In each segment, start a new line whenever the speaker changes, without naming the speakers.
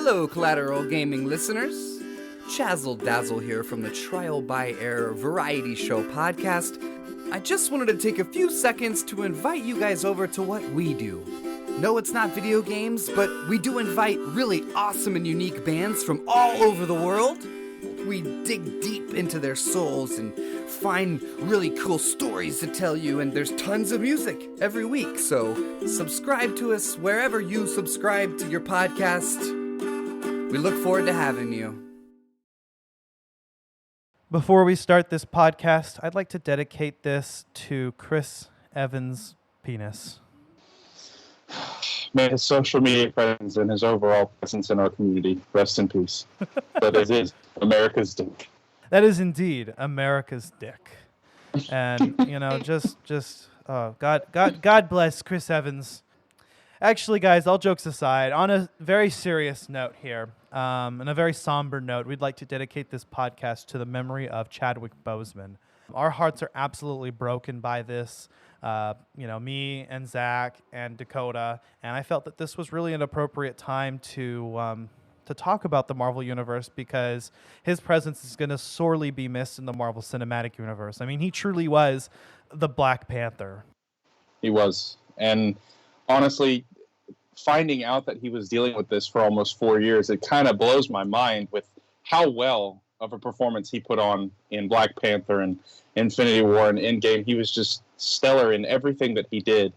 Hello, Collateral Gaming listeners. Chazzle Dazzle here from the Trial by Error Variety Show podcast. I just wanted to take a few seconds to invite you guys over to what we do. No, it's not video games, but we do invite really awesome and unique bands from all over the world. We dig deep into their souls and find really cool stories to tell you, and there's tons of music every week, so subscribe to us wherever you subscribe to your podcast. We look forward to having you.
Before we start this podcast, I'd like to dedicate this to Chris Evans' penis.
May his social media presence and his overall presence in our community rest in peace. But it is America's dick.
That is indeed America's dick. And, you know, God bless Chris Evans. Actually, guys, all jokes aside, on a very serious note here, and a very somber note, we'd like to dedicate this podcast to the memory of Chadwick Boseman. Our hearts are absolutely broken by this. Me and Zach and Dakota, and I felt that this was really an appropriate time to talk about the Marvel Universe because his presence is going to sorely be missed in the Marvel Cinematic Universe. I mean, he truly was the Black Panther.
He was. And honestly, finding out that he was dealing with this for almost 4 years, it kind of blows my mind with how well of a performance he put on in Black Panther and Infinity War and Endgame. He was just stellar in everything that he did.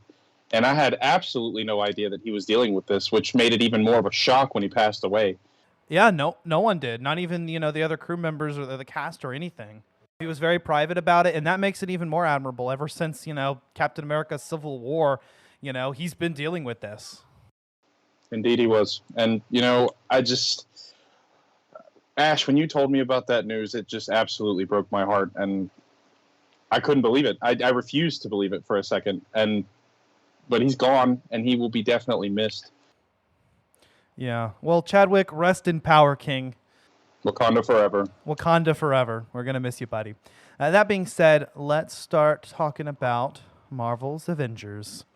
And I had absolutely no idea that he was dealing with this, which made it even more of a shock when he passed away.
Yeah, no one did. Not even, the other crew members or the cast or anything. He was very private about it, and that makes it even more admirable. Ever since, Captain America Civil War, he's been dealing with this.
Indeed he was. And, Ash, when you told me about that news, it just absolutely broke my heart, and I couldn't believe it. I refused to believe it for a second, but he's gone, and he will be definitely missed.
Yeah. Well, Chadwick, rest in power, King.
Wakanda forever.
Wakanda forever. We're going to miss you, buddy. That being said, let's start talking about Marvel's Avengers.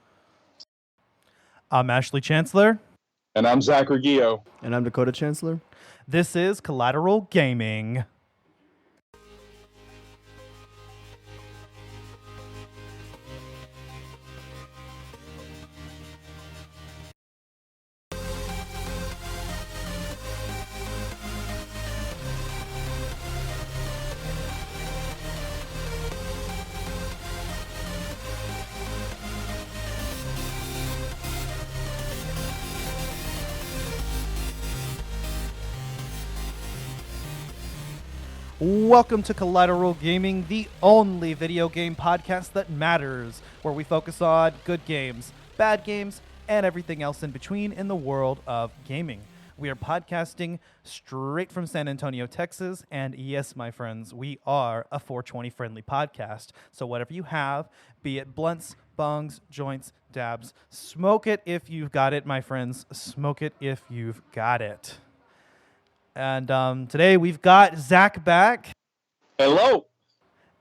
I'm Ashley Chancellor.
And I'm Zachary Gio.
And I'm Dakota Chancellor.
This is Collateral Gaming. Welcome to Collateral Gaming, the only video game podcast that matters, where we focus on good games, bad games, and everything else in between in the world of gaming. We are podcasting straight from San Antonio, Texas, and yes, my friends, we are a 420-friendly podcast. So whatever you have, be it blunts, bongs, joints, dabs, smoke it if you've got it, my friends. Smoke it if you've got it. And today we've got Zach back.
Hello.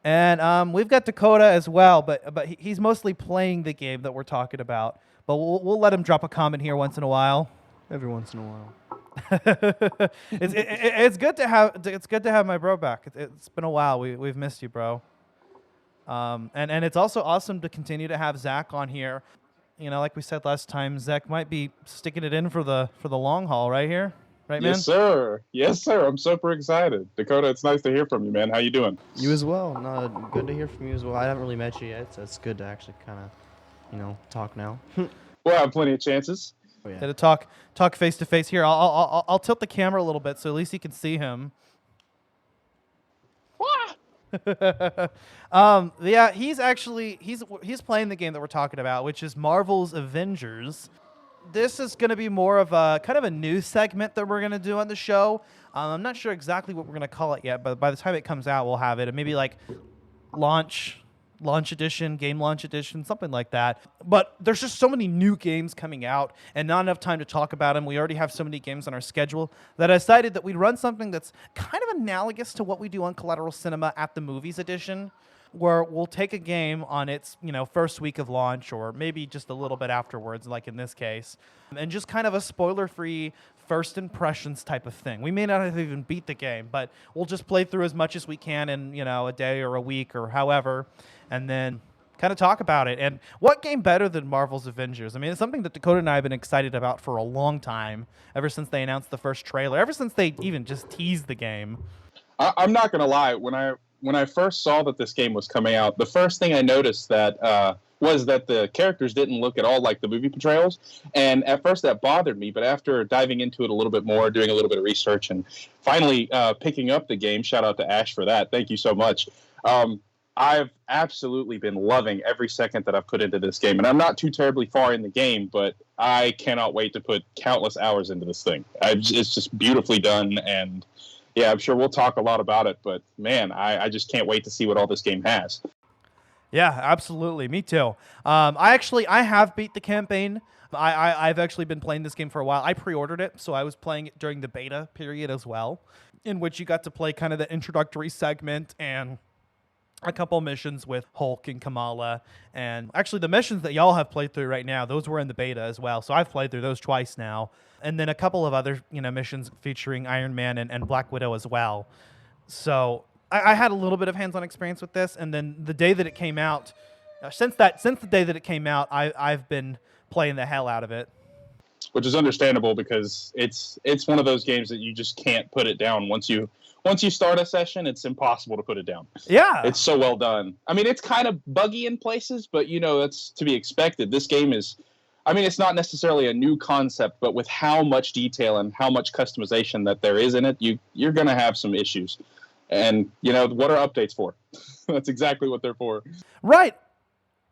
And we've got Dakota as well, but he's mostly playing the game that we're talking about. But we'll let him drop a comment here once in a while.
Every once in a while.
It's good to have my bro back. It's been a while. We've missed you, bro. And it's also awesome to continue to have Zach on here. Like we said last time, Zach might be sticking it in for the long haul right here. Right, man?
Yes, sir. I'm super excited. Dakota, it's nice to hear from you, man. How you doing?
You as well. No, good to hear from you as well. I haven't really met you yet, so it's good to actually kind of, talk now.
We'll have plenty of chances.
Oh, yeah.
To talk face to face here. I'll tilt the camera a little bit so at least you can see him. Yeah, he's playing the game that we're talking about, which is Marvel's Avengers. This is going to be more of a kind of a news segment that we're going to do on the show. I'm not sure exactly what we're going to call it yet, but by the time it comes out, we'll have it. And maybe like launch edition, game launch edition, something like that. But there's just so many new games coming out and not enough time to talk about them. We already have so many games on our schedule that I decided that we'd run something that's kind of analogous to what we do on Collateral Cinema at the Movies edition, where we'll take a game on its, first week of launch or maybe just a little bit afterwards, like in this case, and just kind of a spoiler-free first impressions type of thing. We may not have even beat the game, but we'll just play through as much as we can in, a day or a week or however, and then kind of talk about it. And what game better than Marvel's Avengers? I mean, it's something that Dakota and I have been excited about for a long time, ever since they announced the first trailer, ever since they even just teased the game.
I'm not going to lie. When I first saw that this game was coming out, the first thing I noticed was that the characters didn't look at all like the movie portrayals. And at first that bothered me, but after diving into it a little bit more, doing a little bit of research, and finally picking up the game, shout out to Ash for that. Thank you so much. I've absolutely been loving every second that I've put into this game. And I'm not too terribly far in the game, but I cannot wait to put countless hours into this thing. It's just beautifully done, and yeah, I'm sure we'll talk a lot about it, but man, I just can't wait to see what all this game has.
Yeah, absolutely. Me too. I have beat the campaign. I've actually been playing this game for a while. I pre-ordered it, so I was playing it during the beta period as well, in which you got to play kind of the introductory segment and a couple missions with Hulk and Kamala. And actually, the missions that y'all have played through right now, those were in the beta as well. So I've played through those twice now. And then a couple of other, missions featuring Iron Man and Black Widow as well. So I had a little bit of hands-on experience with this. And then the day that it came out, since the day that it came out, I've been playing the hell out of it.
Which is understandable, because it's one of those games that you just can't put it down. Once you start a session, it's impossible to put it down.
Yeah.
It's so well done. I mean, it's kind of buggy in places, but that's to be expected. This game is, it's not necessarily a new concept, but with how much detail and how much customization that there is in it, you're going to have some issues. And, what are updates for? That's exactly what they're for.
Right,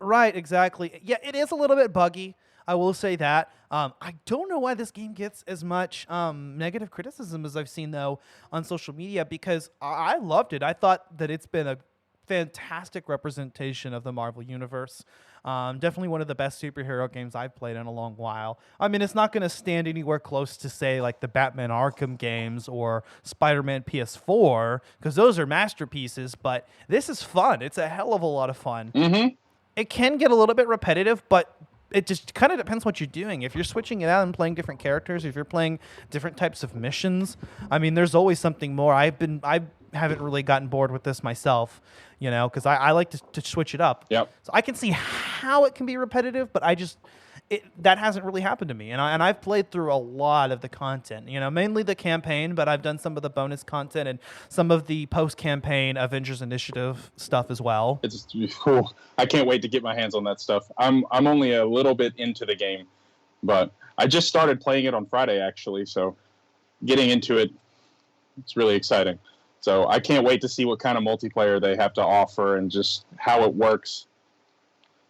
exactly. Yeah, it is a little bit buggy. I will say that. I don't know why this game gets as much negative criticism as I've seen, though, on social media, because I loved it. I thought that it's been a fantastic representation of the Marvel Universe. Definitely one of the best superhero games I've played in a long while. I mean, it's not going to stand anywhere close to, say, like the Batman Arkham games or Spider-Man PS4, because those are masterpieces, but this is fun. It's a hell of a lot of fun.
Mm-hmm.
It can get a little bit repetitive, but it just kind of depends what you're doing. If you're switching it out and playing different characters, if you're playing different types of missions, there's always something more. I haven't really gotten bored with this myself, because I like to switch it up.
Yep.
So I can see how it can be repetitive, but that hasn't really happened to me. And I've played through a lot of the content, mainly the campaign, but I've done some of the bonus content and some of the post-campaign Avengers Initiative stuff as well.
It's cool. I can't wait to get my hands on that stuff. I'm only a little bit into the game, but I just started playing it on Friday, actually. So getting into it, it's really exciting. So I can't wait to see what kind of multiplayer they have to offer and just how it works.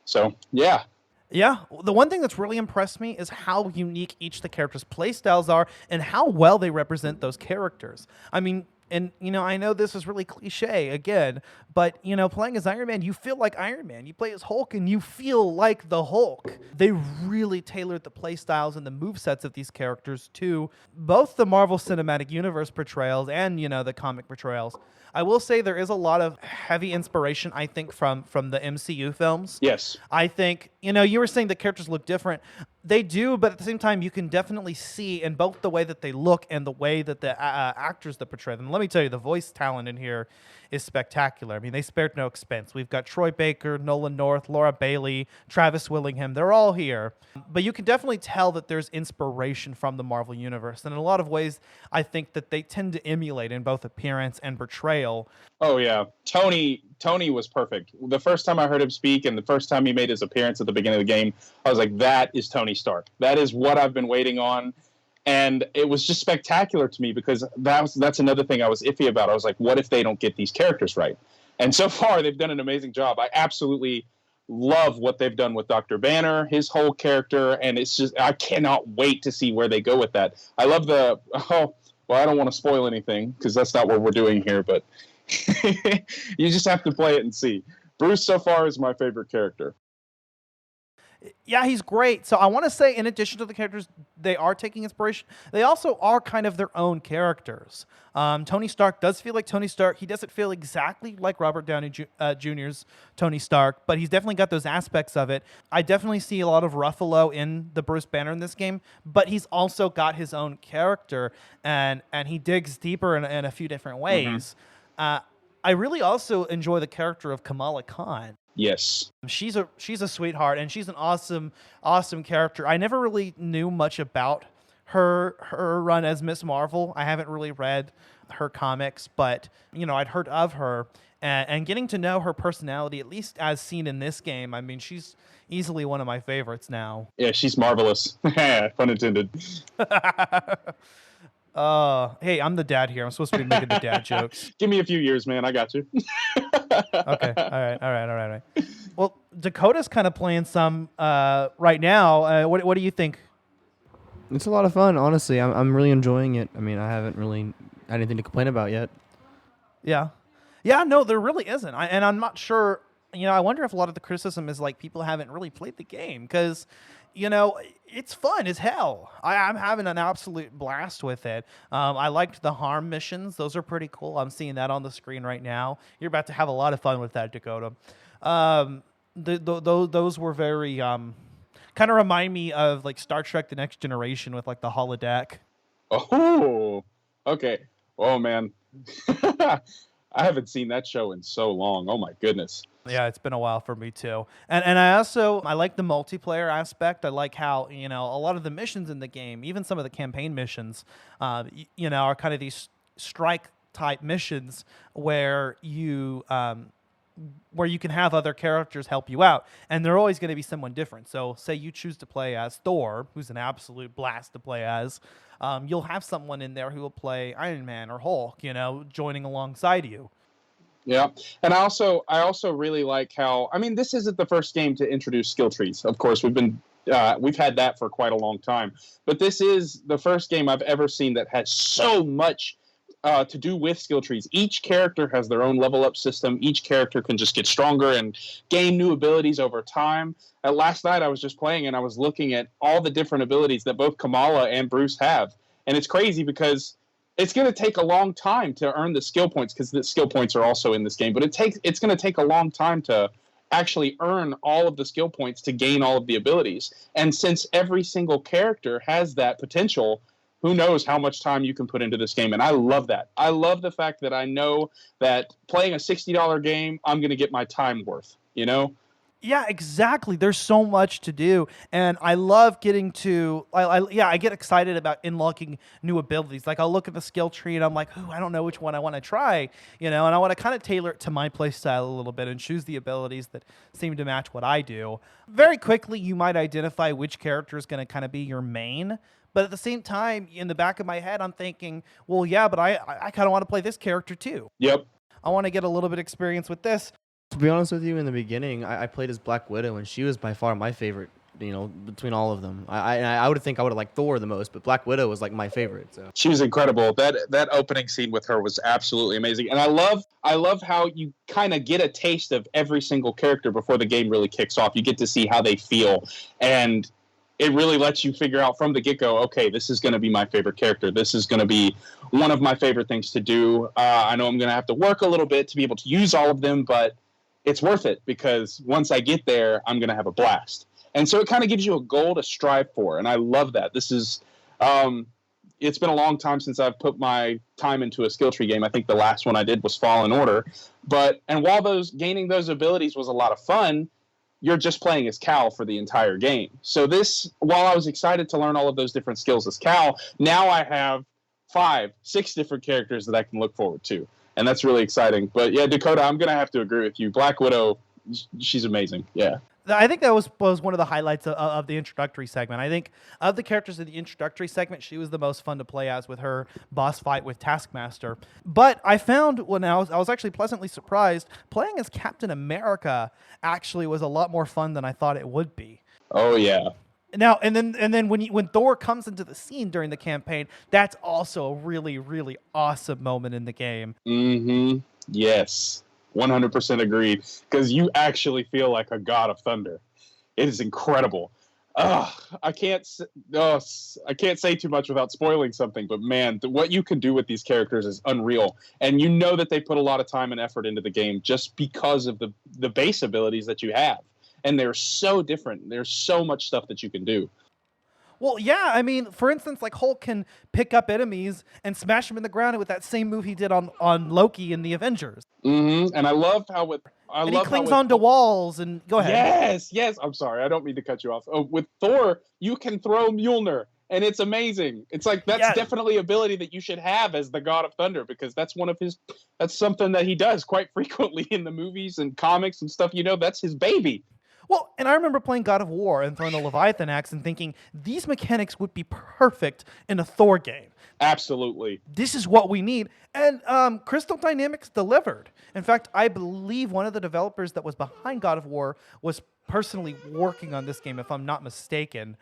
So, yeah.
Yeah, the one thing that's really impressed me is how unique each of the characters' playstyles are and how well they represent those characters. I mean, and, I know this is really cliche, again, but, playing as Iron Man, you feel like Iron Man. You play as Hulk, and you feel like the Hulk. They really tailored the playstyles and the movesets of these characters to both the Marvel Cinematic Universe portrayals and, the comic portrayals. I will say there is a lot of heavy inspiration, I think, from the MCU films.
Yes.
I think, you were saying the characters look different. They do, but at the same time, you can definitely see in both the way that they look and the way that the actors that portray them. Let me tell you, the voice talent in here is spectacular. I mean, they spared no expense. We've got Troy Baker, Nolan North, Laura Bailey, Travis Willingham. They're all here. But you can definitely tell that there's inspiration from the Marvel Universe. And in a lot of ways, I think that they tend to emulate in both appearance and portrayal.
Oh, yeah. Tony was perfect. The first time I heard him speak and the first time he made his appearance at the beginning of the game, I was like, that is Tony Stark. That is what I've been waiting on. And it was just spectacular to me, because that's another thing I was iffy about. I was like, what if they don't get these characters right? And so far, they've done an amazing job. I absolutely love what they've done with Dr. Banner, his whole character, and it's just, I cannot wait to see where they go with that. I love I don't want to spoil anything, because that's not what we're doing here, but you just have to play it and see. Bruce so far is my favorite character.
Yeah, he's great. So I want to say, in addition to the characters, they are taking inspiration. They also are kind of their own characters. Tony Stark does feel like Tony Stark. He doesn't feel exactly like Robert Downey Jr.'s Tony Stark, but he's definitely got those aspects of it. I definitely see a lot of Ruffalo in the Bruce Banner in this game, but he's also got his own character, and he digs deeper in a few different ways. I really also enjoy the character of Kamala Khan.
Yes.
She's a sweetheart, and she's an awesome character. I never really knew much about her run as Miss Marvel. I haven't really read her comics, but I'd heard of her, and getting to know her personality, at least as seen in this game. I mean, she's easily one of my favorites now.
Yeah, she's marvelous. Pun intended.
Hey, I'm the dad here. I'm supposed to be making the dad jokes.
Give me a few years, man. I got you.
Okay. All right. Well, Dakota's kind of playing some right now. What do you think?
It's a lot of fun, honestly. I'm really enjoying it. I mean, I haven't really had anything to complain about yet.
Yeah. No, there really isn't. And I'm not sure. I wonder if a lot of the criticism is like people haven't really played the game because, it's fun as hell. I'm having an absolute blast with it. I liked the harm missions. Those are pretty cool. I'm seeing that on the screen right now. You're about to have a lot of fun with that, Dakota. Those were very kind of remind me of like Star Trek: The Next Generation with like the holodeck.
Oh, okay. Oh, man. I haven't seen that show in so long. Oh, my goodness.
Yeah, it's been a while for me too. And I like the multiplayer aspect. I like how, a lot of the missions in the game, even some of the campaign missions, are kind of these strike type missions where you can have other characters help you out, and they're always going to be someone different. So say you choose to play as Thor, who's an absolute blast to play as, you'll have someone in there who will play Iron Man or Hulk, joining alongside you.
Yeah, and I also really like how, I mean, this isn't the first game to introduce skill trees. Of course, we've had that for quite a long time, but this is the first game I've ever seen that has so much to do with skill trees. Each character has their own level up system. Each character can just get stronger and gain new abilities over time. Last night I was just playing and I was looking at all the different abilities that both Kamala and Bruce have, and it's crazy because it's going to take a long time to earn the skill points because the skill points are also in this game, but it's going to take a long time to actually earn all of the skill points to gain all of the abilities. And since every single character has that potential, who knows how much time you can put into this game. And I love that. I love the fact that I know that playing a $60 game, I'm going to get my time worth,
Yeah, exactly. There's so much to do, and I love getting to. I get excited about unlocking new abilities. Like I'll look at the skill tree and I'm like, "Ooh, I don't know which one I want to try," and I want to kind of tailor it to my playstyle a little bit and choose the abilities that seem to match what I do. Very quickly, you might identify which character is going to kind of be your main. But at the same time, in the back of my head, I'm thinking, well, yeah, but I kind of want to play this character too.
Yep.
I want to get a little bit of experience with this.
To be honest with you, in the beginning, I played as Black Widow, and she was by far my favorite, between all of them. I would think I would have liked Thor the most, but Black Widow was like my favorite. So
she was incredible. That opening scene with her was absolutely amazing. And I love how you kind of get a taste of every single character before the game really kicks off. You get to see how they feel, and it really lets you figure out from the get-go, okay, this is going to be my favorite character. This is going to be one of my favorite things to do. I know I'm going to have to work a little bit to be able to use all of them, but it's worth it because once I get there, I'm going to have a blast. And so it kind of gives you a goal to strive for, and I love that. This is it's been a long time since I've put my time into a skill tree game. I think the last one I did was Fallen Order. And while gaining those abilities was a lot of fun, you're just playing as Cal for the entire game. So while I was excited to learn all of those different skills as Cal, now I have 5, 6 different characters that I can look forward to. And that's really exciting. But yeah, Dakota, I'm going to have to agree with you. Black Widow, she's amazing. Yeah.
I think that was one of the highlights of the introductory segment. I think of the characters in the introductory segment, she was the most fun to play as with her boss fight with Taskmaster. But I found when I was actually pleasantly surprised, playing as Captain America actually was a lot more fun than I thought it would be.
Oh yeah.
Now and then when Thor comes into the scene during the campaign, that's also a really, really awesome moment in the game.
Mm-hmm. Yes. 100% agreed, because you actually feel like a god of thunder. It is incredible. I can't say too much without spoiling something, but man, what you can do with these characters is unreal. And you know that they put a lot of time and effort into the game just because of the base abilities that you have. And they're so different. There's so much stuff that you can do.
Well, yeah, I mean, for instance, like Hulk can pick up enemies and smash them in the ground with that same move he did on Loki in the Avengers.
Mm-hmm. And I love how
he clings onto walls and go ahead.
Yes. I'm sorry, I don't mean to cut you off. Oh, with Thor, you can throw Mjolnir, and it's amazing. It's like that's definitely ability that you should have as the God of Thunder, because that's that's something that he does quite frequently in the movies and comics and stuff. That's his baby.
Well, and I remember playing God of War and throwing the Leviathan axe and thinking these mechanics would be perfect in a Thor game.
Absolutely.
This is what we need. And Crystal Dynamics delivered. In fact, I believe one of the developers that was behind God of War was personally working on this game, if I'm not mistaken.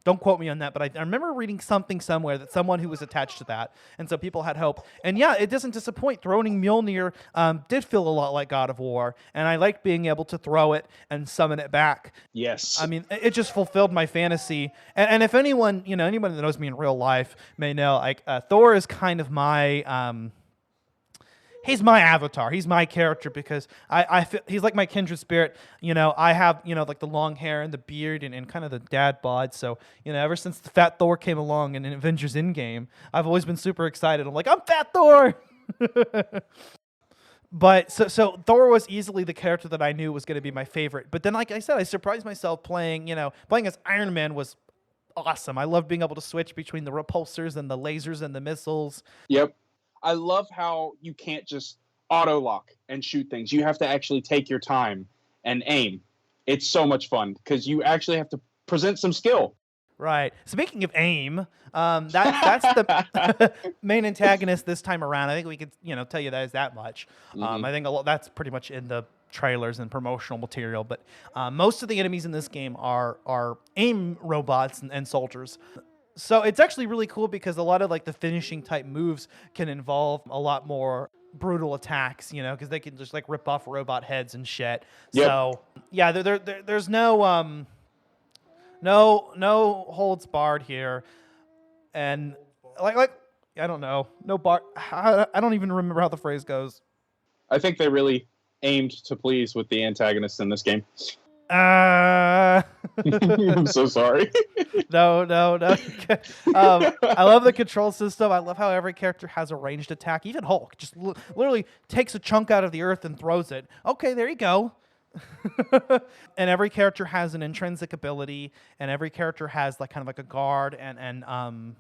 Don't quote me on that, but I remember reading something somewhere that someone who was attached to that, and so people had hope. And yeah, it doesn't disappoint. Throwing Mjolnir did feel a lot like God of War, and I liked being able to throw it and summon it back.
Yes.
I mean, it just fulfilled my fantasy. And if anyone, anyone that knows me in real life may know, like Thor is kind of my he's my avatar. He's my character because I feel he's like my kindred spirit. I have, like the long hair and the beard and kind of the dad bod. So, ever since the Fat Thor came along in Avengers Endgame, I've always been super excited. I'm like, I'm Fat Thor! But so Thor was easily the character that I knew was going to be my favorite. But then, like I said, I surprised myself playing as Iron Man was awesome. I love being able to switch between the repulsors and the lasers and the missiles.
Yep. I love how you can't just auto lock and shoot things. You have to actually take your time and aim. It's so much fun because you actually have to present some skill.
Right. Speaking of aim, that's the main antagonist this time around. I think we could, tell you that is that much.
Mm-hmm.
I think that's pretty much in the trailers and promotional material. But most of the enemies in this game are aim robots and soldiers. So it's actually really cool because a lot of like the finishing type moves can involve a lot more brutal attacks, because they can just like rip off robot heads and shit. Yep. So yeah, there's no holds barred here, and like I don't know, no bar. I don't even remember how the phrase goes.
I think they really aimed to please with the antagonists in this game.
I'm
so sorry.
No. I love the control system. I love how every character has a ranged attack. Even Hulk just literally takes a chunk out of the earth and throws it. Okay, there you go. And every character has an intrinsic ability, and every character has like kind of like a guard and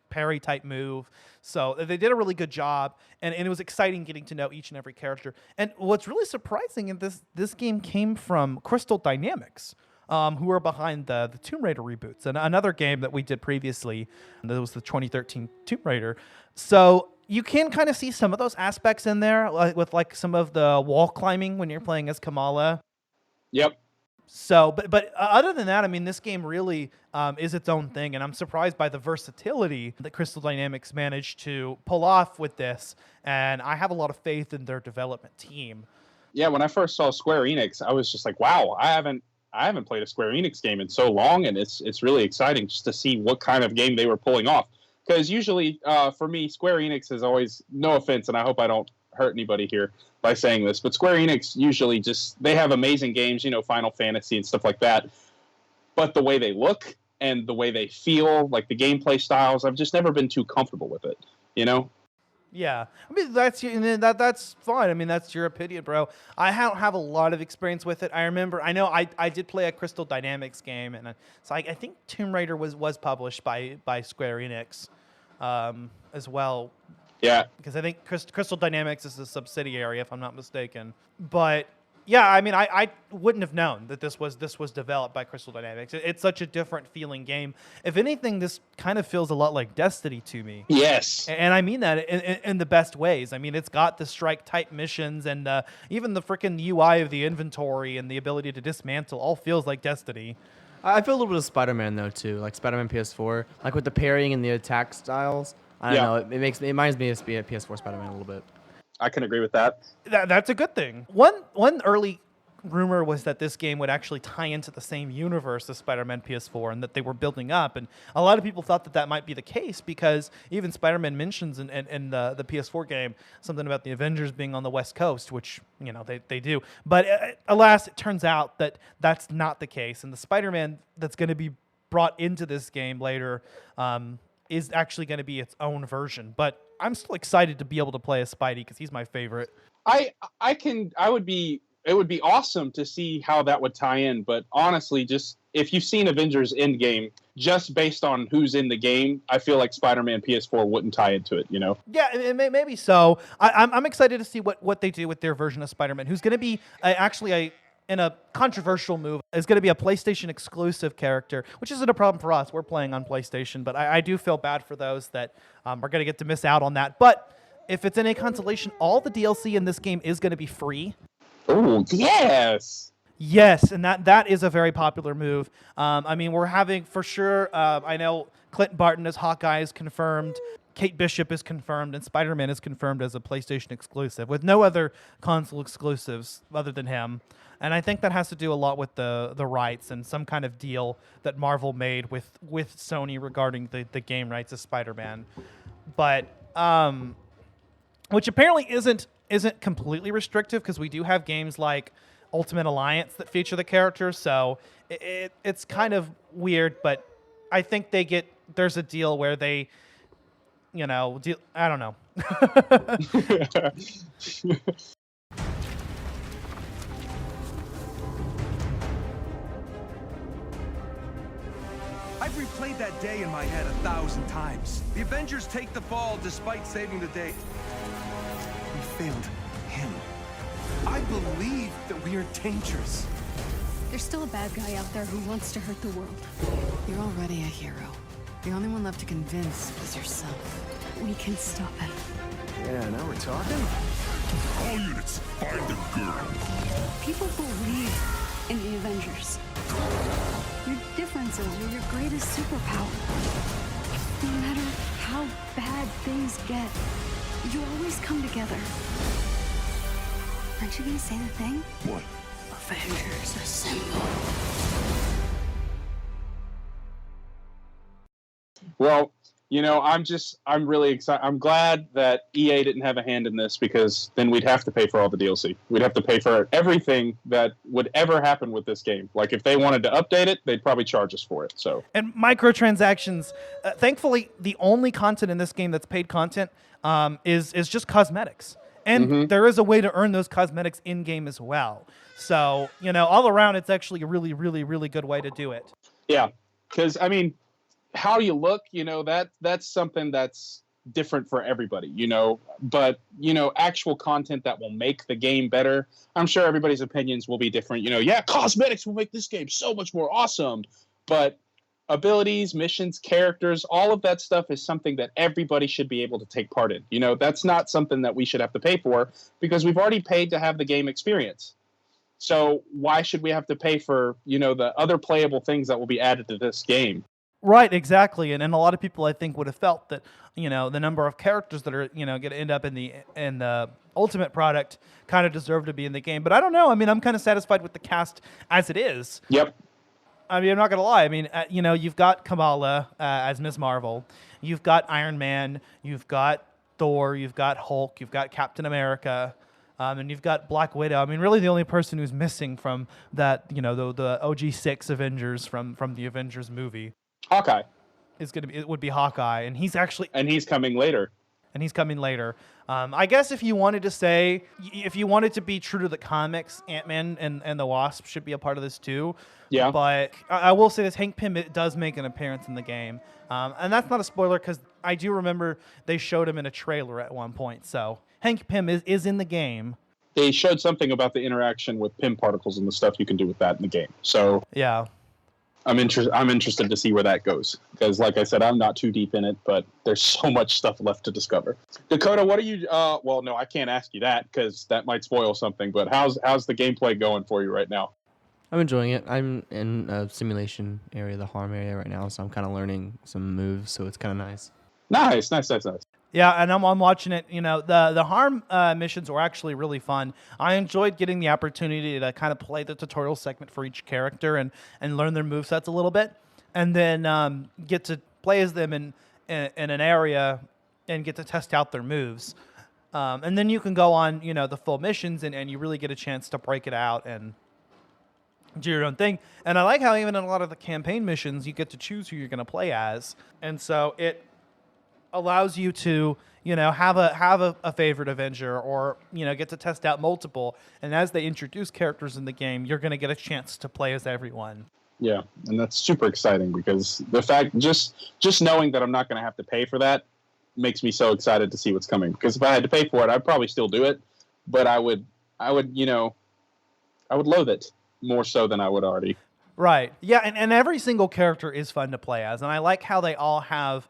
parry type move. So they did a really good job, and it was exciting getting to know each and every character. And what's really surprising is this game came from Crystal Dynamics, who are behind the Tomb Raider reboots, and another game that we did previously. That was the 2013 Tomb Raider. So you can kind of see some of those aspects in there, with like some of the wall climbing when you're playing as Kamala.
Yep.
So, but other than that, I mean, this game really is its own thing, and I'm surprised by the versatility that Crystal Dynamics managed to pull off with this, and I have a lot of faith in their development team.
Yeah, when I first saw Square Enix, I was just like, wow, I haven't played a Square Enix game in so long, and it's really exciting just to see what kind of game they were pulling off. Because usually, for me, Square Enix is always, no offense, and I hope I don't hurt anybody here by saying this, but Square Enix usually they have amazing games, Final Fantasy and stuff like that. But the way they look and the way they feel, like the gameplay styles, I've just never been too comfortable with it,
Yeah, I mean that's fine. I mean that's your opinion, bro. I don't have a lot of experience with it. I know I did play a Crystal Dynamics game, and so I think Tomb Raider was published by Square Enix as well.
Yeah,
because I think Crystal Dynamics is a subsidiary, if I'm not mistaken. But yeah, I mean, I wouldn't have known that this was developed by Crystal Dynamics. It's such a different feeling game. If anything, this kind of feels a lot like Destiny to me.
Yes,
and I mean that in the best ways. I mean, it's got the strike type missions and even the freaking UI of the inventory and the ability to dismantle all feels like Destiny.
I feel a little bit of Spider-Man though too, like Spider-Man PS4, like with the parrying and the attack styles. I don't know. It reminds me of PS4 Spider-Man a little bit.
I can agree with that.
That's a good thing. One early rumor was that this game would actually tie into the same universe as Spider-Man PS4 and that they were building up. And a lot of people thought that that might be the case because even Spider-Man mentions in the PS4 game something about the Avengers being on the West Coast, which, you know, they do. But alas, it turns out that that's not the case. And the Spider-Man that's going to be brought into this game later is actually going to be its own version. But I'm still excited to be able to play as Spidey because he's my favorite.
It would be awesome to see how that would tie in, but honestly, just if you've seen Avengers Endgame, just based on who's in the game, I feel like Spider-Man PS4 wouldn't tie into it, you know?
Yeah, maybe so. I'm excited to see what they do with their version of Spider-Man, who's going to be in a controversial move, is going to be a PlayStation exclusive character, which isn't a problem for us. We're playing on PlayStation, but I do feel bad for those that are going to get to miss out on that. But if it's in a consolation, all the DLC in this game is going to be free.
Oh, yes!
Yes, and that is a very popular move. I mean, we're having, for sure, I know Clint Barton as Hawkeye is confirmed, Kate Bishop is confirmed, and Spider-Man is confirmed as a PlayStation exclusive, with no other console exclusives other than him. And I think that has to do a lot with the rights and some kind of deal that Marvel made with Sony regarding the game rights of Spider-Man. But, which apparently isn't completely restrictive because we do have games like Ultimate Alliance that feature the characters, so it's kind of weird, but I think there's a deal where they, you know, I don't know.
I've replayed that day in my head 1,000 times. The Avengers take the fall despite saving the day. We failed him. I believe that we are dangerous.
There's still a bad guy out there who wants to hurt the world.
You're already a hero. The only one left to convince is yourself.
We can stop him.
Yeah, now we're talking?
All units, find the girl.
People believe in the Avengers. Your differences are your greatest superpower. No matter how bad things get, you always come together. Aren't you gonna say the thing?
What?
Avengers assemble.
Well, you know, I'm really excited. I'm glad that EA didn't have a hand in this because then we'd have to pay for all the DLC. We'd have to pay for everything that would ever happen with this game. Like if they wanted to update it, they'd probably charge us for it. So
And microtransactions. Thankfully, the only content in this game that's paid content is just cosmetics. And there is a way to earn those cosmetics in-game as well. So, you know, all around, it's actually a really, really, really good way to do it.
yeah, because I mean, how you look, you know, that's something that's different for everybody, you know, but, you know, actual content that will make the game better, I'm sure everybody's opinions will be different. You know, yeah, cosmetics will make this game so much more awesome, but abilities, missions, characters, all of that stuff is something that everybody should be able to take part in. You know, that's not something that we should have to pay for because we've already paid to have the game experience. So why should we have to pay for, you know, the other playable things that will be added to this game?
Right, exactly. And a lot of people, I think, would have felt that, you know, the number of characters that are, you know, going to end up in the ultimate product kind of deserve to be in the game. But I don't know. I mean, I'm kind of satisfied with the cast as it is.
Yep.
I mean, I'm not going to lie. I mean, you know, you've got Kamala as Ms. Marvel. You've got Iron Man. You've got Thor. You've got Hulk. You've got Captain America. And you've got Black Widow. I mean, really the only person who's missing from that, you know, the OG6 Avengers from the Avengers movie.
Hawkeye.
It would be Hawkeye, and he's
coming later.
I guess if you wanted to be true to the comics, Ant-Man and the Wasp should be a part of this too.
Yeah.
But I will say this: Hank Pym does make an appearance in the game, and that's not a spoiler because I do remember they showed him in a trailer at one point. So Hank Pym is in the game.
They showed something about the interaction with Pym particles and the stuff you can do with that in the game. So
yeah.
I'm interested to see where that goes because, like I said, I'm not too deep in it, but there's so much stuff left to discover. Dakota, what are you? Well, no, I can't ask you that because that might spoil something. But how's the gameplay going for you right now?
I'm enjoying it. I'm in a simulation area, the harm area right now, so I'm kind of learning some moves, so it's kind of nice.
Nice.
Yeah, and I'm watching it. You know, the harm missions were actually really fun. I enjoyed getting the opportunity to kind of play the tutorial segment for each character and learn their movesets a little bit, and then get to play as them in an area and get to test out their moves. And then you can go on, you know, the full missions and you really get a chance to break it out and do your own thing. And I like how even in a lot of the campaign missions, you get to choose who you're going to play as. And so it allows you to, you know, have a favorite Avenger or, you know, get to test out multiple. And as they introduce characters in the game, you're going to get a chance to play as everyone.
Yeah, and that's super exciting because the fact just knowing that I'm not going to have to pay for that makes me so excited to see what's coming. Because if I had to pay for it, I'd probably still do it, but I would loathe it more so than I would already.
Right. Yeah, and every single character is fun to play as, and I like how they all have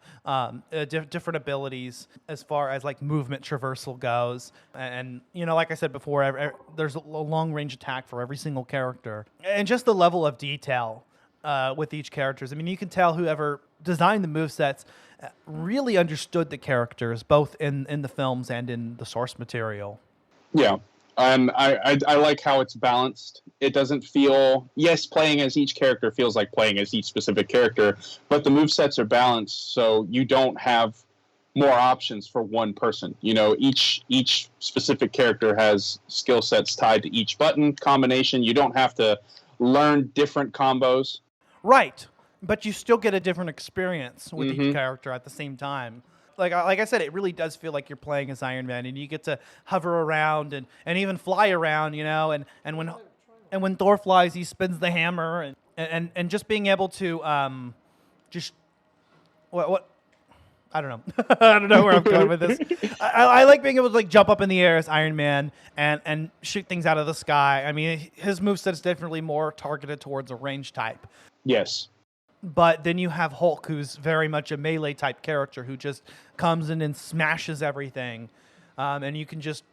different abilities as far as like movement traversal goes. And you know, like I said before, there's a long range attack for every single character, and just the level of detail with each characters. I mean, you can tell whoever designed the movesets really understood the characters, both in the films and in the source material.
Yeah. And I like how it's balanced. It doesn't feel, yes, playing as each character feels like playing as each specific character, but the movesets are balanced, so you don't have more options for one person. You know, each specific character has skill sets tied to each button combination. You don't have to learn different combos.
Right, but you still get a different experience with each character at the same time. Like I said, it really does feel like you're playing as Iron Man, and you get to hover around and even fly around, you know. And when Thor flies, he spins the hammer, and just being able to just what I don't know. I don't know where I'm going with this. I like being able to like jump up in the air as Iron Man and shoot things out of the sky. I mean, his moveset is definitely more targeted towards a range type.
Yes.
But then you have Hulk, who's very much a melee type character who just comes in and smashes everything, and you can just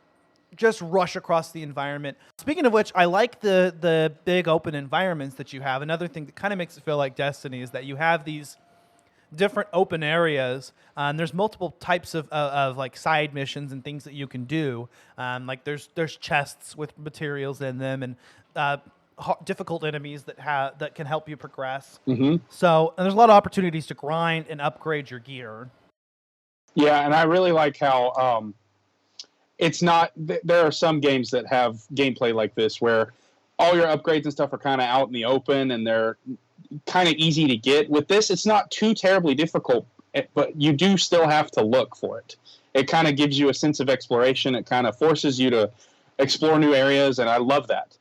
rush across the environment. Speaking of which, I like the big open environments that you have. Another thing that kind of makes it feel like Destiny is that you have these different open areas. And there's multiple types of like side missions and things that you can do. Like there's chests with materials in them and difficult enemies that can help you progress. So, and there's a lot of opportunities to grind and upgrade your gear.
Yeah, and I really like how it's not. There are some games that have gameplay like this where all your upgrades and stuff are kind of out in the open and they're kind of easy to get. With this, it's not too terribly difficult, but you do still have to look for it. It kind of gives you a sense of exploration. It kind of forces you to explore new areas, and I love that.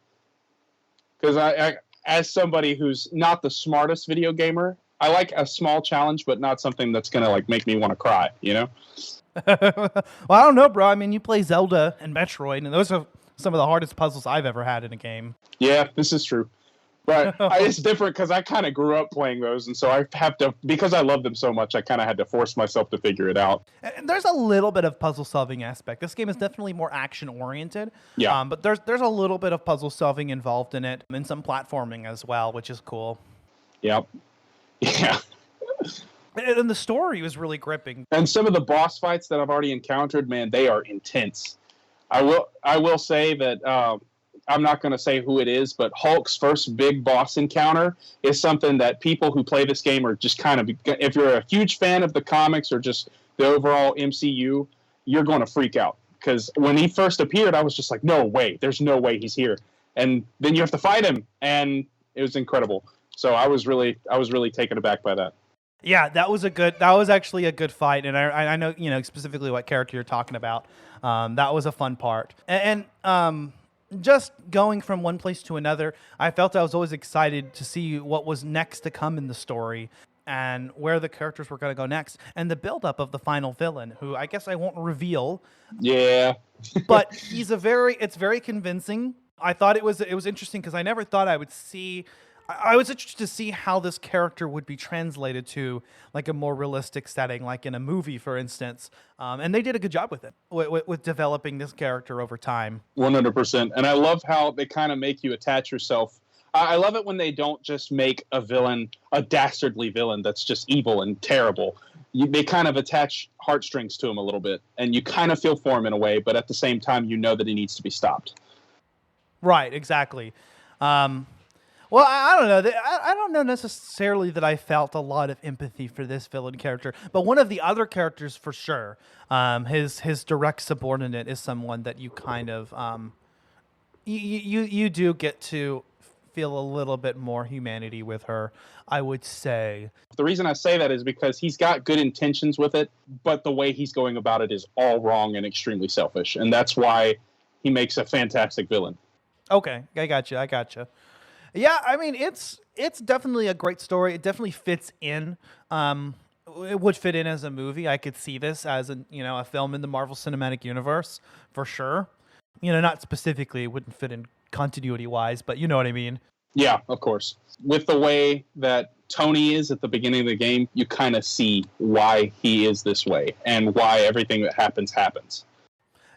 Because I, as somebody who's not the smartest video gamer, I like a small challenge, but not something that's going to like make me want to cry, you know?
Well, I don't know, bro. I mean, you play Zelda and Metroid, and those are some of the hardest puzzles I've ever had in a game.
Yeah, this is true. But it's different because I kind of grew up playing those, and so I have to, because I love them so much, I kind of had to force myself to figure it out.
And there's a little bit of puzzle-solving aspect. This game is definitely more action-oriented.
Yeah.
But there's a little bit of puzzle-solving involved in it, and some platforming as well, which is cool.
Yep. Yeah.
And the story was really gripping.
And some of the boss fights that I've already encountered, man, they are intense. I will say that I'm not going to say who it is, but Hulk's first big boss encounter is something that people who play this game are just kind of, if you're a huge fan of the comics or just the overall MCU, you're going to freak out. Because when he first appeared, I was just like, no way, there's no way he's here. And then you have to fight him, and it was incredible. So I was really taken aback by that.
Yeah, that was actually a good fight, and I know, you know, specifically what character you're talking about. That was a fun part. And just going from one place to another, I felt I was always excited to see what was next to come in the story and where the characters were going to go next, and the buildup of the final villain, who I guess I won't reveal.
Yeah.
But it's very convincing. I thought it was interesting because I never thought I would see. I was interested to see how this character would be translated to like a more realistic setting, like in a movie, for instance. And they did a good job with it, with developing this character over time.
100%. And I love how they kind of make you attach yourself. I love it when they don't just make a villain, a dastardly villain that's just evil and terrible. they kind of attach heartstrings to him a little bit, and you kind of feel for him in a way, but at the same time, you know that he needs to be stopped.
Right, exactly. Well, I don't know. I don't know necessarily that I felt a lot of empathy for this villain character, but one of the other characters for sure, his direct subordinate is someone that you kind of you do get to feel a little bit more humanity with her, I would say.
The reason I say that is because he's got good intentions with it, but the way he's going about it is all wrong and extremely selfish, and that's why he makes a fantastic villain.
Okay, I gotcha. Yeah, I mean, it's definitely a great story. It definitely fits in. It would fit in as a movie. I could see this as a film in the Marvel Cinematic Universe for sure. Not specifically, it wouldn't fit in continuity wise, but you know what I mean.
Yeah, of course. With the way that Tony is at the beginning of the game, you kind of see why he is this way and why everything that happens.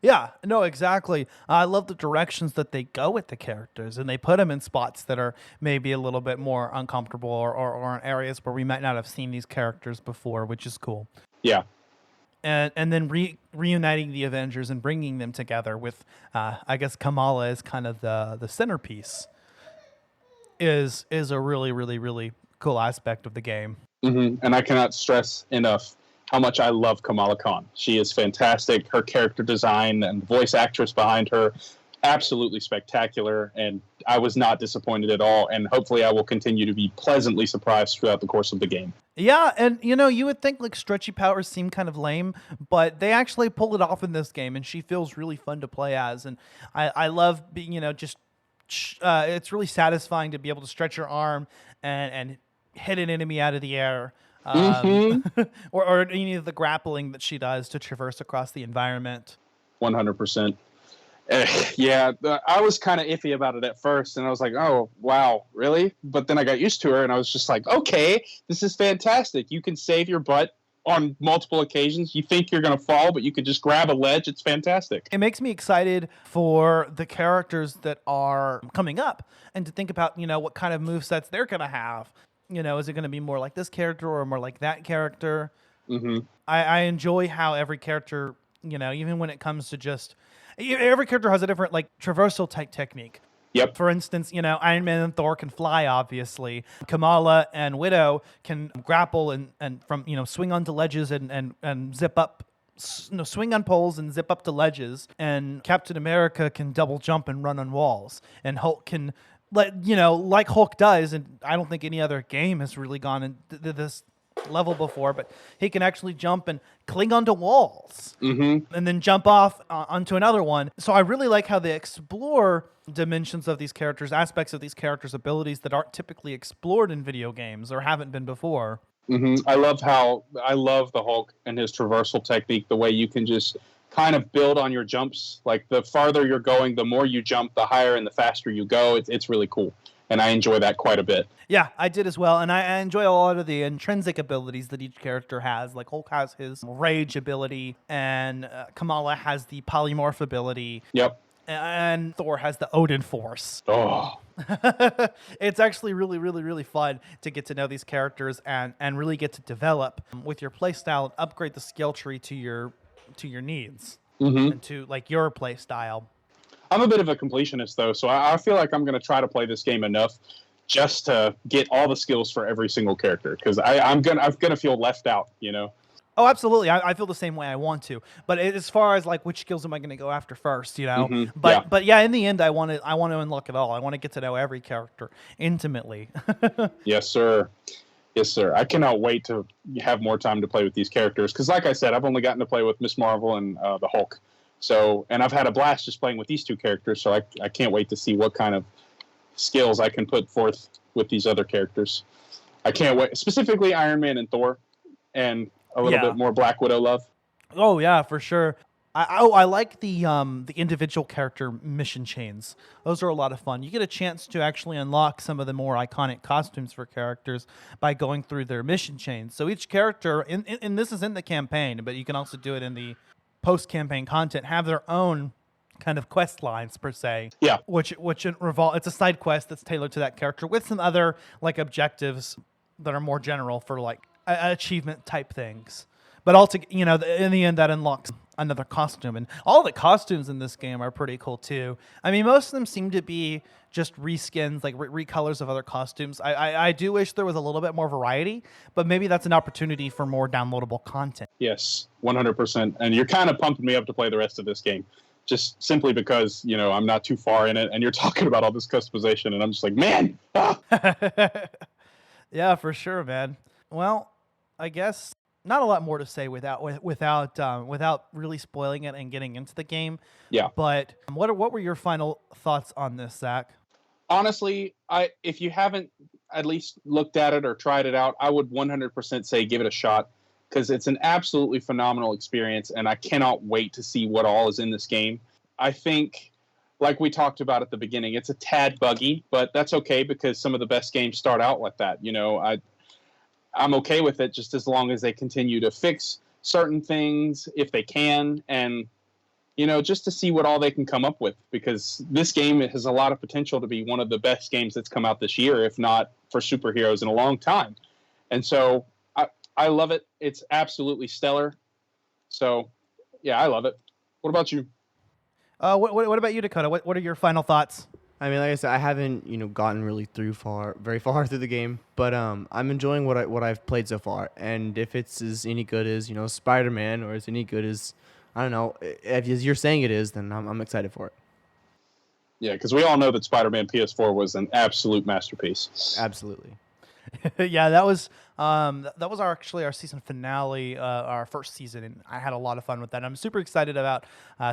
Yeah, no, exactly. I love the directions that they go with the characters, and they put them in spots that are maybe a little bit more uncomfortable or in areas where we might not have seen these characters before, which is cool.
Yeah.
And then reuniting the Avengers and bringing them together with, I guess, Kamala as kind of the centerpiece is a really, really, really cool aspect of the game.
Mm-hmm. And I cannot stress enough how much I love Kamala Khan. She is fantastic. Her character design and voice actress behind her, absolutely spectacular. And I was not disappointed at all. And hopefully I will continue to be pleasantly surprised throughout the course of the game.
Yeah, and you would think like stretchy powers seem kind of lame, but they actually pull it off in this game, and she feels really fun to play as. And I love being, it's really satisfying to be able to stretch your arm and hit an enemy out of the air. Or any of the grappling that she does to traverse across the environment.
100%. Yeah, I was kind of iffy about it at first, and I was like, oh, wow, really? But then I got used to her, and I was just like, okay, this is fantastic. You can save your butt on multiple occasions. You think you're going to fall, but you can just grab a ledge. It's fantastic.
It makes me excited for the characters that are coming up and to think about, what kind of movesets they're going to have. Is it going to be more like this character or more like that character?
Mm-hmm.
I enjoy how every character, even when it comes to just... Every character has a different, traversal type technique.
Yep.
For instance, Iron Man and Thor can fly, obviously. Kamala and Widow can grapple and from, swing onto ledges and zip up. Swing on poles and zip up to ledges. And Captain America can double jump and run on walls. And Hulk can... like Hulk does, and I don't think any other game has really gone into this level before, but he can actually jump and cling onto walls and then jump off onto another one. So I really like how they explore dimensions of these characters, aspects of these characters' abilities that aren't typically explored in video games or haven't been before.
I love the Hulk and his traversal technique, the way you can just kind of build on your jumps. Like the farther you're going, the more you jump, the higher and the faster you go. It's really cool. And I enjoy that quite a bit.
Yeah, I did as well. And I enjoy a lot of the intrinsic abilities that each character has. Like Hulk has his rage ability, and Kamala has the polymorph ability.
Yep.
And Thor has the Odin Force.
Oh.
It's actually really, really, really fun to get to know these characters and really get to develop with your playstyle and upgrade the skill tree to your needs and to your play style.
I'm a bit of a completionist though, so I feel like I'm going to try to play this game enough just to get all the skills for every single character, because I'm gonna feel left out,
Oh, absolutely. I feel the same way. I want to, but as far as which skills am I going to go after first, But yeah, in the end, I want to unlock it all. I want to get to know every character intimately.
Yes, sir. Yes, sir. I cannot wait to have more time to play with these characters, because like I said, I've only gotten to play with Miss Marvel and the Hulk. So, and I've had a blast just playing with these two characters, so I can't wait to see what kind of skills I can put forth with these other characters. I can't wait. Specifically Iron Man and Thor, and a little bit more Black Widow love.
Oh, yeah, for sure. I like the individual character mission chains. Those are a lot of fun. You get a chance to actually unlock some of the more iconic costumes for characters by going through their mission chains. So each character, and this is in the campaign, but you can also do it in the post-campaign content, have their own kind of quest lines per se.
Yeah.
Which it's a side quest that's tailored to that character with some other objectives that are more general for achievement type things. But in the end, that unlocks another costume, and all the costumes in this game are pretty cool too. I mean, most of them seem to be just reskins, like recolors of other costumes. I do wish there was a little bit more variety, but maybe that's an opportunity for more downloadable content.
Yes, 100%. And you're kind of pumping me up to play the rest of this game, just simply because, I'm not too far in it, and you're talking about all this customization, and I'm just like, man! Ah!
Yeah, for sure, man. Well, I guess not a lot more to say without really spoiling it and getting into the game.
Yeah.
But what were your final thoughts on this, Zach?
Honestly, if you haven't at least looked at it or tried it out, I would 100% say give it a shot, because it's an absolutely phenomenal experience, and I cannot wait to see what all is in this game. I think, like we talked about at the beginning, it's a tad buggy, but that's okay, because some of the best games start out like that. I'm okay with it, just as long as they continue to fix certain things if they can, and just to see what all they can come up with, because this game has a lot of potential to be one of the best games that's come out this year, if not for superheroes in a long time. And so I love it. It's absolutely stellar. So yeah, I love it. What about you?
What about you, Dakota? What are your final thoughts?
I mean, like I said, I haven't gotten really very far through the game, but I'm enjoying what I've played so far. And if it's as any good as Spider-Man, or as any good as, I don't know, if you're saying it is, then I'm excited for it.
Yeah, because we all know that Spider-Man PS4 was an absolute masterpiece.
Absolutely.
Yeah, that was actually our season finale, our first season, and I had a lot of fun with that. I'm super excited about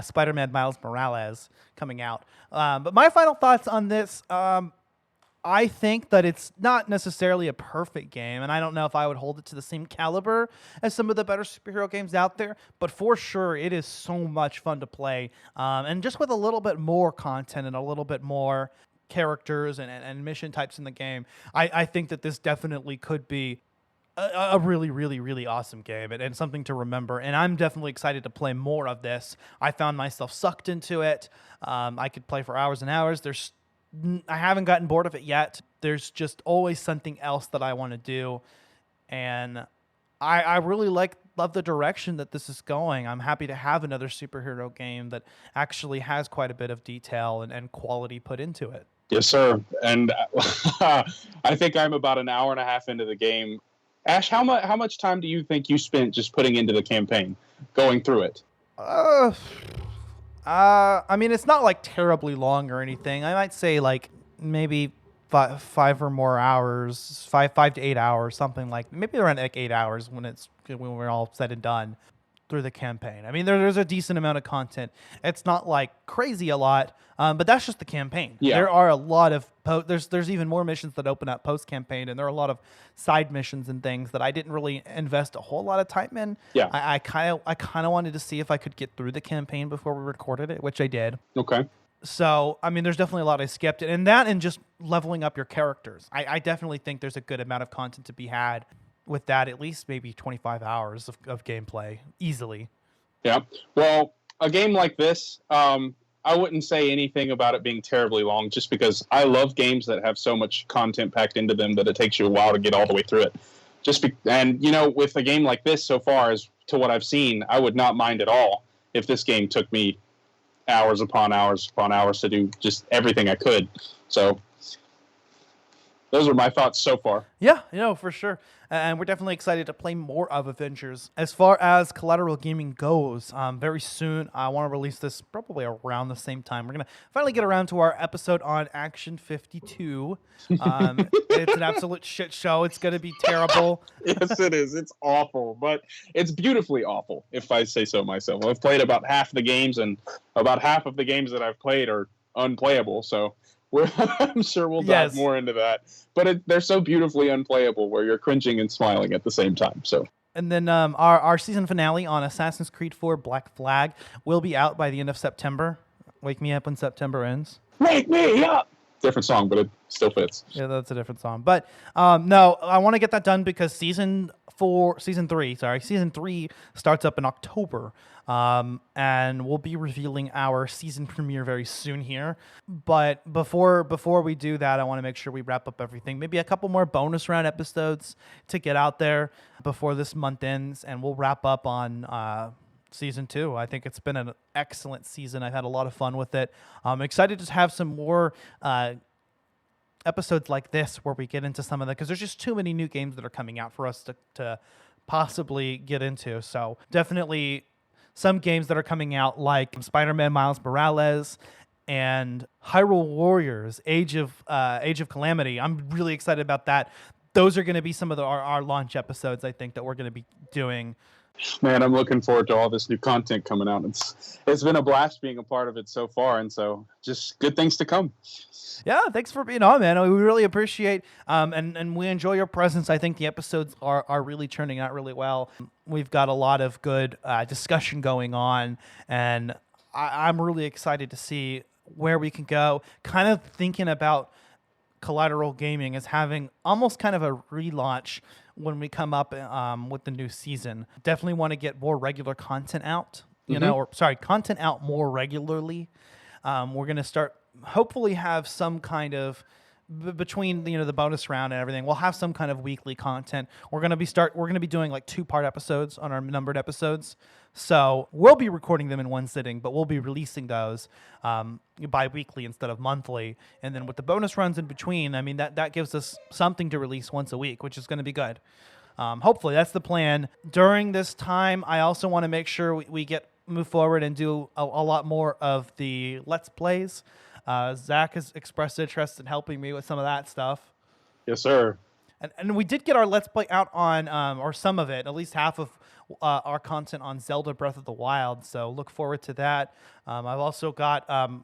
Spider-Man Miles Morales coming out. But my final thoughts on this, I think that it's not necessarily a perfect game, and I don't know if I would hold it to the same caliber as some of the better superhero games out there, but for sure, it is so much fun to play. And just with a little bit more content and a little bit more characters and mission types in the game, I think that this definitely could be a really, really, really awesome game and something to remember. And I'm definitely excited to play more of this. I found myself sucked into it. I could play for hours and hours. I haven't gotten bored of it yet. There's just always something else that I want to do. And I really love the direction that this is going. I'm happy to have another superhero game that actually has quite a bit of detail and quality put into it.
Yes, sir. And I think I'm about an hour and a half into the game. Ash, how much time do you think you spent just putting into the campaign, going through it?
I mean, it's not like terribly long or anything. I might say like maybe five or more hours, 5 to 8 hours, something like maybe around like 8 hours when we're all said and done through the campaign. I mean, there's a decent amount of content. It's not like crazy a lot, but that's just the campaign.
Yeah.
There are a lot of there's even more missions that open up post campaign, and there are a lot of side missions and things that I didn't really invest a whole lot of time in.
Yeah.
I kind of wanted to see if I could get through the campaign before we recorded it, which I did.
Okay.
So, I mean, there's definitely a lot I skipped. And that and just leveling up your characters. I definitely think there's a good amount of content to be had with that, at least maybe 25 hours of gameplay, easily.
Yeah. Well, a game like this, I wouldn't say anything about it being terribly long, just because I love games that have so much content packed into them that it takes you a while to get all the way through it. And, with a game like this so far, as to what I've seen, I would not mind at all if this game took me hours upon hours upon hours to do just everything I could. So those are my thoughts so far.
Yeah, for sure. And we're definitely excited to play more of Avengers. As far as Collateral Gaming goes, very soon, I want to release this probably around the same time. We're going to finally get around to our episode on Action 52. It's an absolute shit show. It's going to be terrible.
Yes, it is. It's awful, but it's beautifully awful, if I say so myself. I've played about half the games, and about half of the games that I've played are unplayable, so I'm sure we'll dive more into that. But they're so beautifully unplayable where you're cringing and smiling at the same time. So.
And then our season finale on Assassin's Creed 4 Black Flag will be out by the end of September. Wake me up when September ends.
Wake me up! Different song, but it still fits.
Yeah, that's a different song. But no, I want to get that done because season 3 starts up in October. And we'll be revealing our season premiere very soon here. But before we do that, I want to make sure we wrap up everything. Maybe a couple more bonus round episodes to get out there before this month ends, and we'll wrap up on season 2. I think it's been an excellent season. I've had a lot of fun with it. I'm excited to have some more episodes like this where we get into some of the, because there's just too many new games that are coming out for us to possibly get into. So definitely some games that are coming out like Spider-Man Miles Morales and Hyrule Warriors Age of Calamity. I'm really excited about that. Those are going to be some of our launch episodes, I think, that we're going to be doing.
Man, I'm looking forward to all this new content coming out. It's been a blast being a part of it so far, and so just good things to come.
Yeah, thanks for being on, man. We really appreciate and we enjoy your presence. I think the episodes are really turning out really well. We've got a lot of good discussion going on, and I'm really excited to see where we can go. Kind of thinking about Collateral Gaming as having almost kind of a relaunch when we come up with the new season. Definitely want to get more regular content out, content out more regularly. We're going to start, hopefully have some kind of, between the bonus round and everything, we'll have some kind of weekly content. We're going to be doing like 2-part episodes on our numbered episodes. So we'll be recording them in one sitting, but we'll be releasing those bi-weekly instead of monthly. And then with the bonus runs in between, I mean, that gives us something to release once a week, which is going to be good. Hopefully that's the plan. During this time, I also want to make sure we move forward and do a lot more of the Let's Plays. Zach has expressed interest in helping me with some of that stuff.
Yes, sir.
And we did get our Let's Play out on, or some of it, at least half of our content on Zelda Breath of the Wild. So look forward to that. I've also got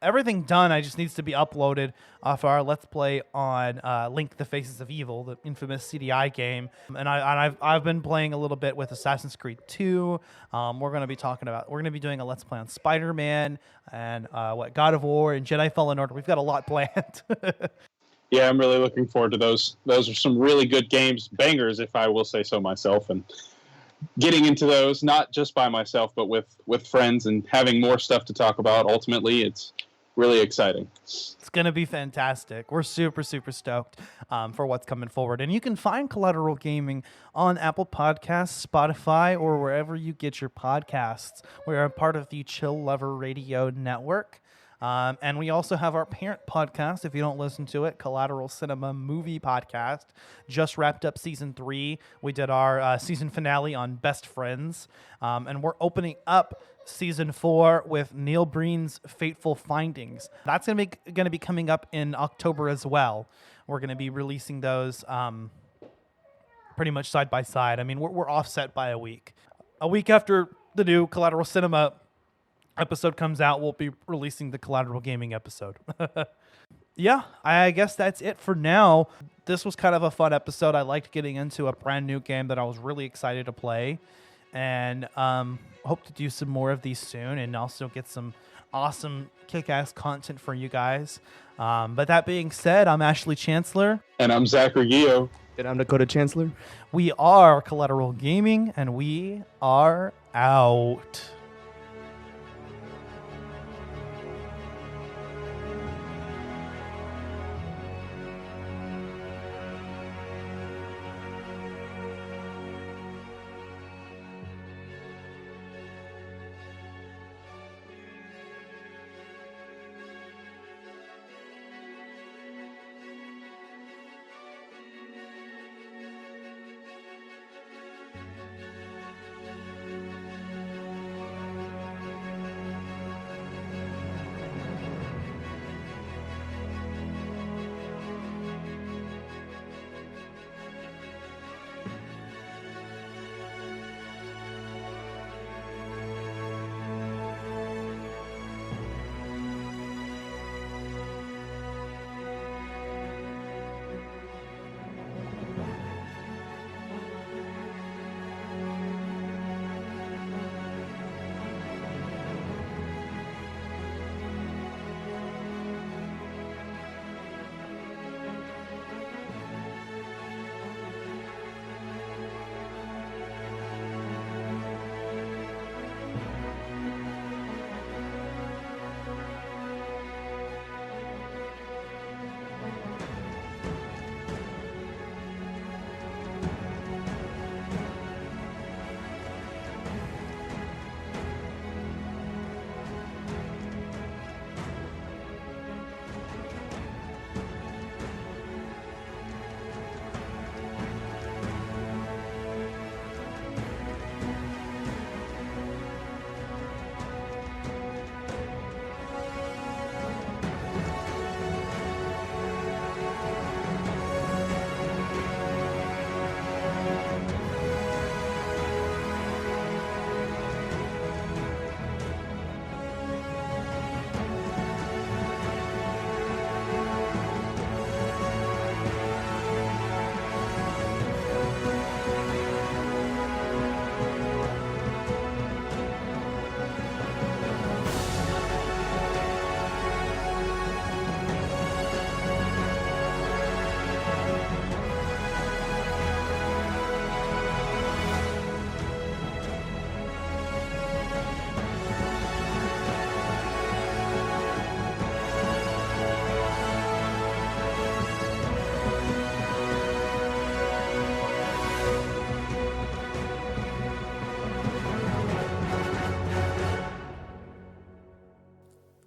everything done. I just needs to be uploaded for our Let's Play on Link: The Faces of Evil, the infamous CDI game. And I've been playing a little bit with Assassin's Creed 2. We're going to be doing a Let's Play on Spider-Man and God of War and Jedi Fallen Order. We've got a lot planned.
Yeah, I'm really looking forward to those. Those are some really good games, bangers, if I will say so myself. And getting into those, not just by myself, but with friends and having more stuff to talk about. Ultimately, it's really exciting.
It's going to be fantastic. We're super, super stoked for what's coming forward. And you can find Collateral Gaming on Apple Podcasts, Spotify, or wherever you get your podcasts. We are a part of the Chill Lover Radio Network. And we also have our parent podcast, if you don't listen to it, Collateral Cinema Movie Podcast. Just wrapped up season 3. We did our season finale on Best Friends. And we're opening up season 4 with Neil Breen's Fateful Findings. That's going to be coming up in October as well. We're going to be releasing those pretty much side by side. I mean, we're offset by a week. A week after the new Collateral Cinema episode comes out, we'll be releasing the Collateral Gaming episode. Yeah, I guess that's it for now. This was kind of a fun episode. I liked getting into a brand new game that I was really excited to play, and hope to do some more of these soon and also get some awesome kick-ass content for you guys. But that being said, I'm Ashley Chancellor.
And I'm Zachary.
And I'm Dakota Chancellor.
We are Collateral Gaming, and we are out.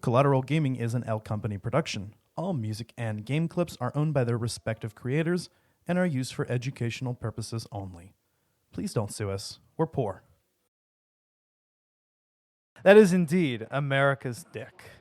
Collateral Gaming is an L Company production. All music and game clips are owned by their respective creators and are used for educational purposes only. Please don't sue us. We're poor. That is indeed America's dick.